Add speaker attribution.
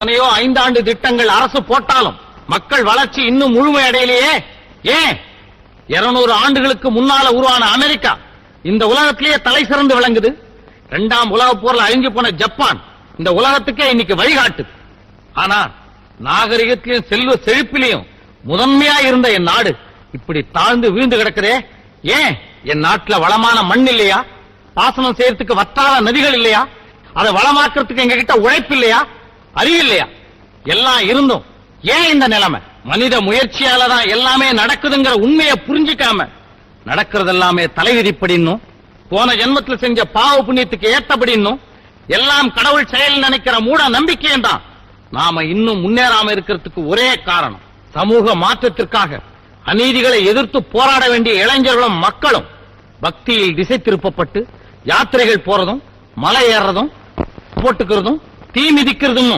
Speaker 1: எத்தனையோ 5 ஆண்டு திட்டங்கள் அரசு போட்டாலும் மக்கள் வளர்ச்சி இன்னும் முழுமையடையிலேயே. ஏன் 200 ஆண்டுகளுக்கு முன்னால உருவான அமெரிக்கா இந்த உலகத்திலேயே தலை சிறந்து விளங்குது. 2ஆம் உலகப் போர்ல அழிஞ்சு போன ஜப்பான் இந்த உலகத்துக்கே இன்னைக்கு வழிகாட்டு. ஆனா நாகரிகத்திலும் செல்வ செழிப்பிலையும் முதன்மையா இருந்த என் நாடு இப்படி தாழ்ந்து வீழ்ந்து கிடக்குதே. ஏன் என் நாட்டுல வளமான மண் இல்லையா? பாசனம் செய்யறதுக்கு வற்றாத நதிகள் இல்லையா? அதை வளமாக்குறதுக்கு எங்க கிட்ட உழைப்பு இல்லையா? அறிவு இல்லையா? எல்லாம் இருந்தும் ஏன் இந்த நிலைமை? மனித முயற்சியால தான் எல்லாமே நடக்குதுங்கிற உண்மையை புரிஞ்சுக்காம நடக்கிறது எல்லாமே தலைவிதிப்படின்னும் போன ஜென்மத்துல செஞ்ச பாவ புண்ணியத்துக்கு ஏத்தபடின்னும் எல்லாம் கடவுள் செயல் நினைக்கிற மூட நம்பிக்கையும் தான் நாம இன்னும் முன்னேறாம இருக்கிறதுக்கு ஒரே காரணம். சமூக மாற்றத்திற்காக அநீதிகளை எதிர்த்து போராட வேண்டிய இளைஞர்களும் மக்களும் பக்தியில் திசை திருப்பப்பட்டு யாத்திரைகள் போறதும் மலை ஏறதும் போட்டுக்கிறதும் தீ மிதிக்கிறதும்